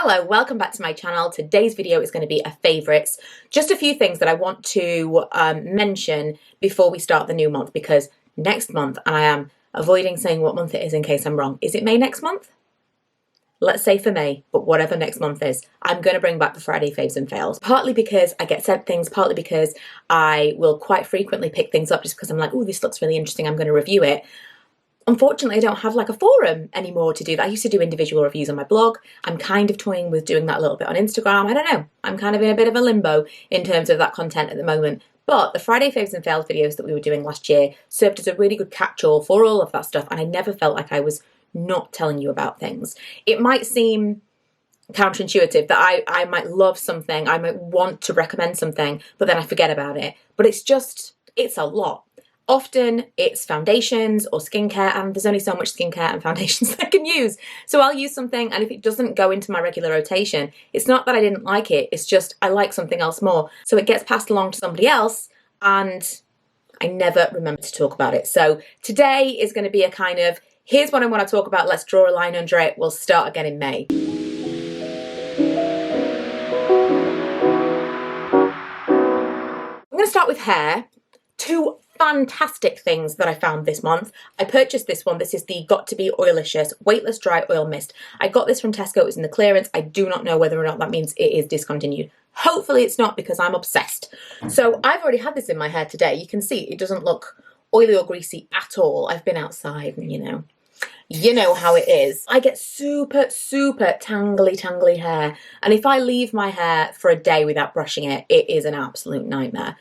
Hello, welcome back to my channel. Today's video is going to be a favourites. Just a few things that I want to mention before we start the new month, because next month, and I am avoiding saying what month it is in case I'm wrong. Is it May next month? Let's say for May, but whatever next month is, I'm going to bring back the Friday faves and fails. Partly because I get sent things, partly because I will quite frequently pick things up just because I'm like, oh, this looks really interesting, I'm going to review it. Unfortunately, I don't have like a forum anymore to do that. I used to do individual reviews on my blog. I'm kind of toying with doing that a little bit on Instagram. I don't know. I'm kind of in a bit of a limbo in terms of that content at the moment. But the Friday faves and fails videos that we were doing last year served as a really good catch-all for all of that stuff. And I never felt like I was not telling you about things. It might seem counterintuitive that I might love something, I might want to recommend something, but then I forget about it. But it's a lot. Often it's foundations or skincare, and there's only so much skincare and foundations I can use. So I'll use something, and if it doesn't go into my regular rotation, it's not that I didn't like it, it's just I like something else more. So it gets passed along to somebody else, and I never remember to talk about it. So today is going to be a kind of, here's what I want to talk about, let's draw a line under it, we'll start again in May. I'm going to start with hair. Two fantastic things that I found this month. I purchased this one. This is the Got2b Oilicious Weightless Dry Oil Mist. I got this from Tesco. It was in the clearance. I do not know whether or not that means it is discontinued. Hopefully it's not, because I'm obsessed. So I've already had this in my hair today. You can see it doesn't look oily or greasy at all. I've been outside and you know how it is. I get super tangly hair. And if I leave my hair for a day without brushing it, it is an absolute nightmare.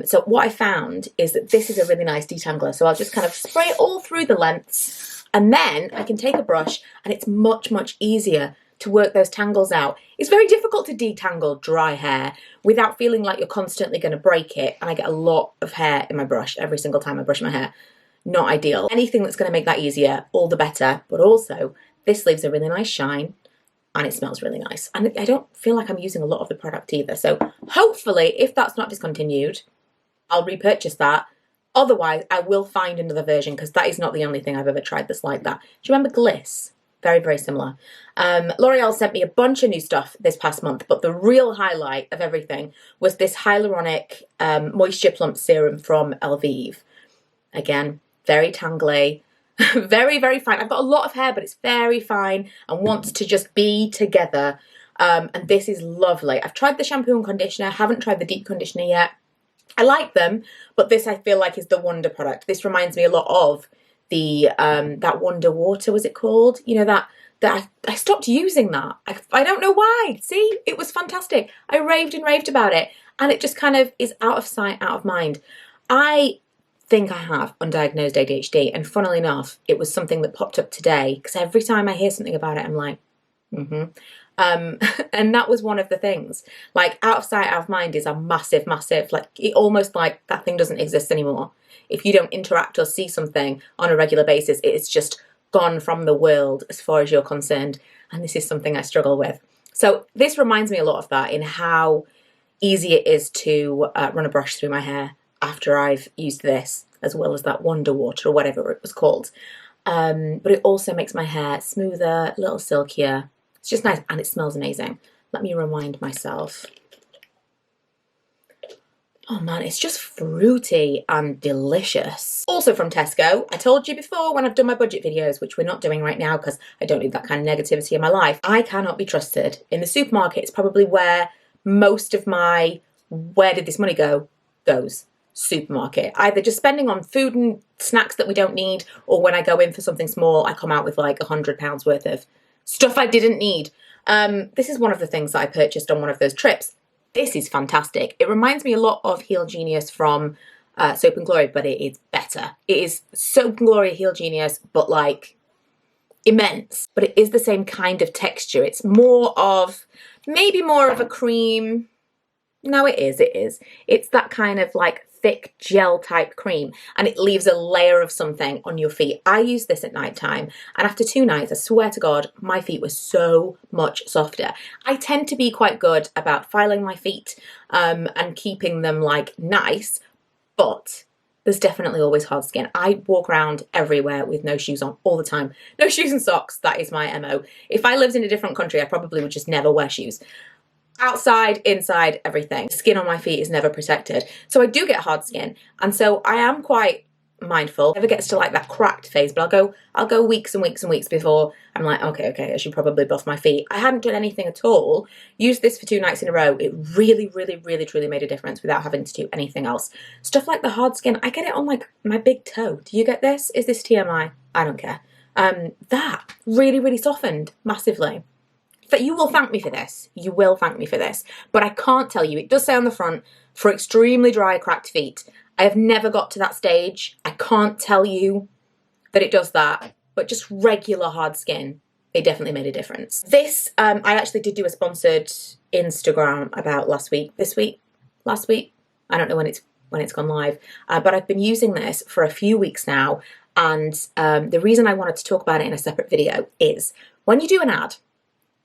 So what I found is that this is a really nice detangler. So I'll just kind of spray it all through the lengths, and then I can take a brush and it's much easier to work those tangles out. It's very difficult to detangle dry hair without feeling like you're constantly going to break it. And I get a lot of hair in my brush every single time I brush my hair. Not ideal. Anything that's going to make that easier, all the better. But also, this leaves a really nice shine. And it smells really nice. And I don't feel like I'm using a lot of the product either. So hopefully, if that's not discontinued, I'll repurchase that. Otherwise, I will find another version, because that is not the only thing I've ever tried that's like that. Do you remember Gliss? Very similar. L'Oreal sent me a bunch of new stuff this past month, but the real highlight of everything was this hyaluronic moisture plump serum from Elvive. Again, very tangly. very fine. I've got a lot of hair, but it's very fine and wants to just be together. And this is lovely. I've tried the shampoo and conditioner, haven't tried the deep conditioner yet. I like them, but this I feel like is the Wonder product. This reminds me a lot of the that Wonder Water, was it called? You know, that I stopped using that. I don't know why. See, it was fantastic. I raved and raved about it, and it just kind of is out of sight, out of mind. I think I have undiagnosed ADHD, and funnily enough, it was something that popped up today, because every time I hear something about it, I'm like, and that was one of the things. Like, out of sight, out of mind is a massive, like, it almost like that thing doesn't exist anymore. If you don't interact or see something on a regular basis, it's just gone from the world as far as you're concerned, and this is something I struggle with. So this reminds me a lot of that, in how easy it is to run a brush through my hair after I've used this, as well as that Wonder Water or whatever it was called. But it also makes my hair smoother, a little silkier. It's just nice, and it smells amazing. Let me remind myself. Oh man, it's just fruity and delicious. Also from Tesco, I told you before when I've done my budget videos, which we're not doing right now because I don't need that kind of negativity in my life, I cannot be trusted. In the supermarket, it's probably where most of my where did this money go goes. Supermarket, either just spending on food and snacks that we don't need, or when I go in for something small, I come out with like £100 worth of stuff I didn't need. This is one of the things that I purchased on one of those trips. This is fantastic. It reminds me a lot of Heal Genius from Soap and Glory, but it is better. It is Soap and Glory Heal Genius, but like immense. But it is the same kind of texture. It's more of, maybe more of a cream. No, it is. It's that kind of like thick gel type cream, and it leaves a layer of something on your feet. I use this at night time, and after 2 nights, I swear to God, my feet were so much softer. I tend to be quite good about filing my feet and keeping them like nice, but There's definitely always hard skin. I walk around everywhere with no shoes on all the time. No shoes and socks, that is my MO. If I lived in a different country, I probably would just never wear shoes. Outside, inside, everything. Skin on my feet is never protected. So I do get hard skin. And so I am quite mindful. It never gets to like that cracked phase, but I'll go weeks and weeks and weeks before I'm like, okay, I should probably buff my feet. I hadn't done anything at all. Used this for 2 nights in a row. It really truly made a difference without having to do anything else. Stuff like the hard skin, I get it on like my big toe. Do you get this? Is this TMI? I don't care. That really softened massively. But you will thank me for this. You will thank me for this. But I can't tell you. It does say on the front, for extremely dry, cracked feet. I have never got to that stage. I can't tell you that it does that. But just regular hard skin, it definitely made a difference. This, I actually did do a sponsored Instagram about last week. Last week. I don't know when it's gone live. But I've been using this for a few weeks now. And the reason I wanted to talk about it in a separate video is when you do an ad,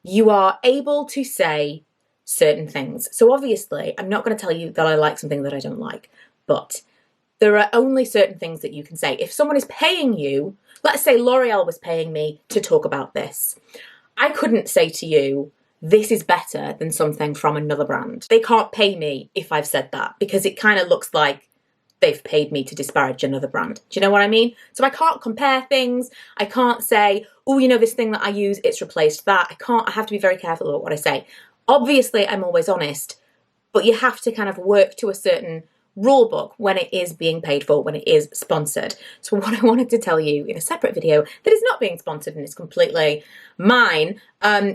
you are able to say certain things. So obviously, I'm not going to tell you that I like something that I don't like, but there are only certain things that you can say. If someone is paying you, let's say L'Oreal was paying me to talk about this, I couldn't say to you, this is better than something from another brand. They can't pay me if I've said that because it kind of looks like they've paid me to disparage another brand. Do you know what I mean? So I can't compare things. I can't say, oh, you know, this thing that I use, it's replaced that. I have to be very careful about what I say. Obviously, I'm always honest, but you have to kind of work to a certain rule book when it is being paid for, when it is sponsored. So what I wanted to tell you in a separate video that is not being sponsored and is completely mine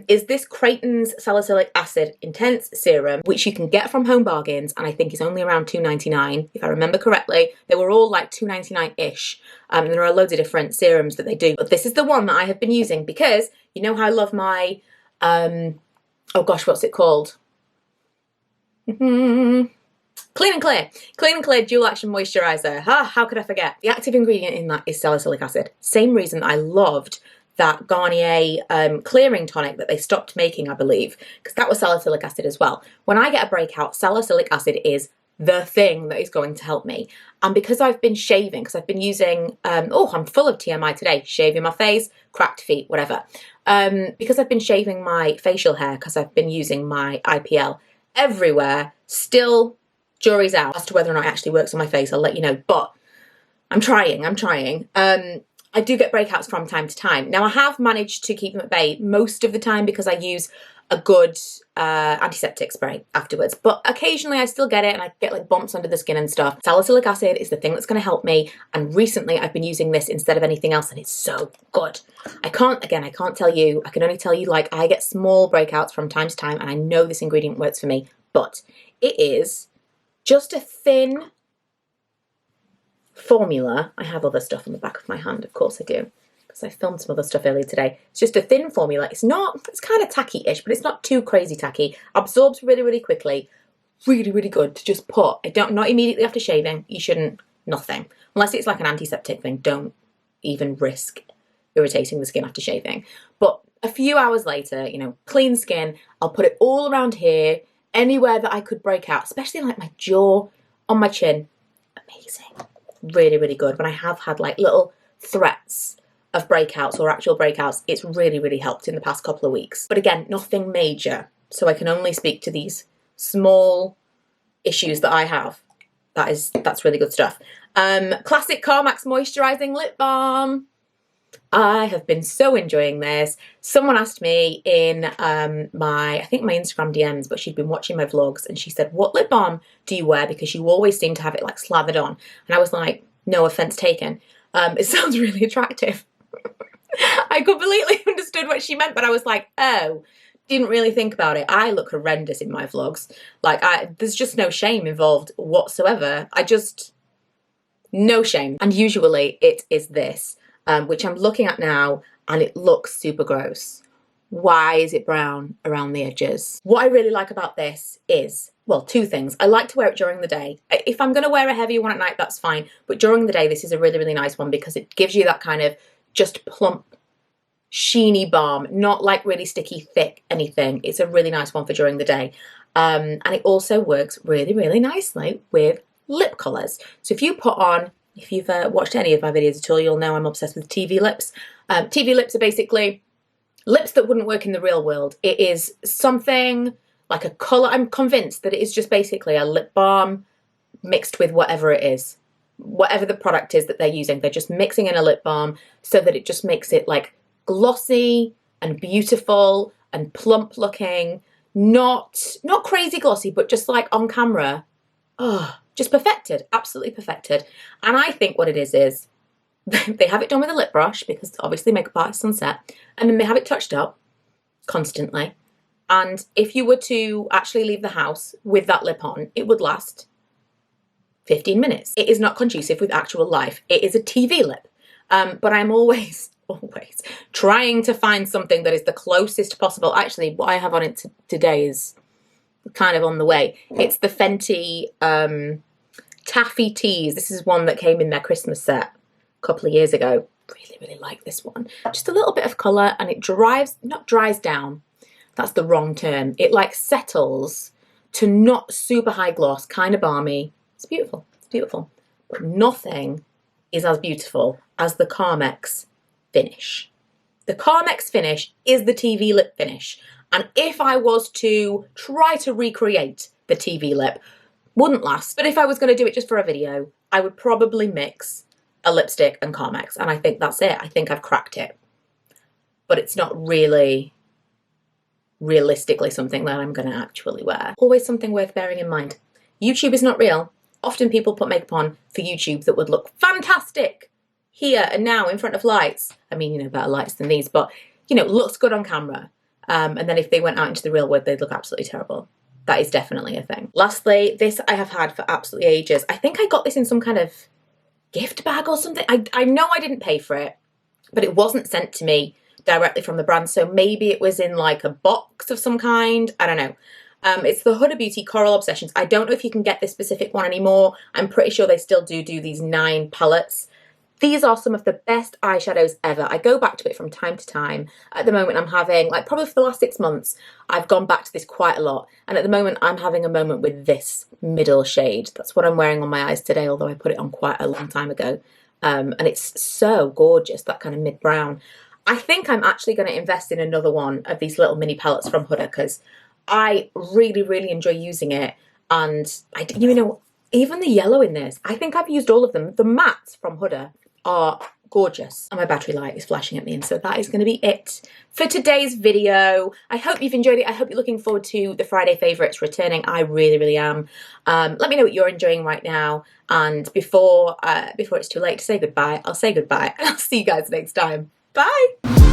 is this Creightons Salicylic Acid Intense Serum, which you can get from Home Bargains, and I think is only around £2.99 if I remember correctly. They were all like £2.99-ish, and there are loads of different serums that they do, but this is the one that I have been using because you know how I love my oh gosh, what's it called? Clean and Clear Dual Action Moisturiser. How could I forget? The active ingredient in that is salicylic acid. Same reason I loved that Garnier clearing tonic that they stopped making, I believe, because that was salicylic acid as well. When I get a breakout, salicylic acid is the thing that is going to help me. And because I've been shaving, because I've been using, oh, I'm full of TMI today, shaving my face, cracked feet, whatever. Because I've been shaving my facial hair, because I've been using my IPL everywhere, still jury's out as to whether or not it actually works on my face. I'll let you know, but I'm trying. I do get breakouts from time to time. Now I have managed to keep them at bay most of the time because I use a good antiseptic spray afterwards, but occasionally I still get it and I get like bumps under the skin and stuff. Salicylic acid is the thing that's going to help me, and recently I've been using this instead of anything else and it's so good. I can't tell you, I can only tell you like I get small breakouts from time to time and I know this ingredient works for me, but it is just a thin formula. I have other stuff on the back of my hand, of course I do, because I filmed some other stuff earlier today. It's just a thin formula. It's kind of tacky-ish, but it's not too crazy tacky. Absorbs really quickly. Really good to just put. Not immediately after shaving. You shouldn't, nothing. Unless it's like an antiseptic thing, don't even risk irritating the skin after shaving. But a few hours later, you know, clean skin, I'll put it all around here, anywhere that I could break out, especially like my jaw, on my chin. Amazing. Really good. When I have had like little threats of breakouts or actual breakouts, it's really helped in the past couple of weeks. But again, nothing major. So I can only speak to these small issues that I have. That's really good stuff. Classic Carmex Moisturising Lip Balm. I have been so enjoying this. Someone asked me in I think my Instagram DMs, but she'd been watching my vlogs and she said, what lip balm do you wear? Because you always seem to have it like slathered on. And I was like, no offense taken. It sounds really attractive. I completely understood what she meant, but I was like, oh, didn't really think about it. I look horrendous in my vlogs. Like there's just no shame involved whatsoever. No shame. And usually it is this. Which I'm looking at now and it looks super gross. Why is it brown around the edges? What I really like about this is, well, two things. I like to wear it during the day. If I'm going to wear a heavier one at night, that's fine. But during the day, this is a really nice one because it gives you that kind of just plump, sheeny balm, not like really sticky, thick anything. It's a really nice one for during the day. And it also works really nicely with lip colours. So if you put on, if you've watched any of my videos at all, you'll know I'm obsessed with TV lips. TV lips are basically lips that wouldn't work in the real world. It is something like a colour. I'm convinced that it is just basically a lip balm mixed with whatever it is. Whatever the product is that they're using, they're just mixing in a lip balm so that it just makes it like glossy and beautiful and plump looking. Not crazy glossy, but just like on camera. Oh, just perfected, absolutely perfected. And I think what it is they have it done with a lip brush, because obviously makeup artists on set, and then they have it touched up constantly. And if you were to actually leave the house with that lip on, it would last 15 minutes. It is not conducive with actual life. It is a TV lip. But I'm always trying to find something that is the closest possible. Actually, what I have on it today is kind of on the way. It's the Fenty Taffy Tease. This is one that came in their Christmas set a couple of years ago. Really like this one. Just a little bit of colour, and it not dries down. That's the wrong term. It like settles to not super high gloss, kind of balmy. It's beautiful. It's beautiful. But nothing is as beautiful as the Carmex finish. The Carmex finish is the TV lip finish. And if I was to try to recreate the TV lip, wouldn't last. But if I was going to do it just for a video, I would probably mix a lipstick and Carmex. And I think that's it. I think I've cracked it. But it's not really realistically something that I'm going to actually wear. Always something worth bearing in mind. YouTube is not real. Often people put makeup on for YouTube that would look fantastic here and now in front of lights. I mean, you know, better lights than these, but, you know, looks good on camera. And then if they went out into the real world, they'd look absolutely terrible. That is definitely a thing. Lastly, this I have had for absolutely ages. I think I got this in some kind of gift bag or something. I know I didn't pay for it, but it wasn't sent to me directly from the brand. So maybe it was in like a box of some kind. I don't know. It's the Huda Beauty Coral Obsessions. I don't know if you can get this specific one anymore. I'm pretty sure they still do these 9 palettes. These are some of the best eyeshadows ever. I go back to it from time to time. At the moment I'm having, like probably for the last 6 months, I've gone back to this quite a lot. And at the moment I'm having a moment with this middle shade. That's what I'm wearing on my eyes today, although I put it on quite a long time ago. And it's so gorgeous, that kind of mid-brown. I think I'm actually going to invest in another one of these little mini palettes from Huda, because I really enjoy using it. And you know, even the yellow in this, I think I've used all of them. The mattes from Huda are gorgeous. And my battery light is flashing at me, and so that is going to be it for today's video. I hope you've enjoyed it. I hope you're looking forward to the Friday favourites returning. I really am. Let me know what you're enjoying right now, and before it's too late to say goodbye, I'll say goodbye, and I'll see you guys next time. Bye!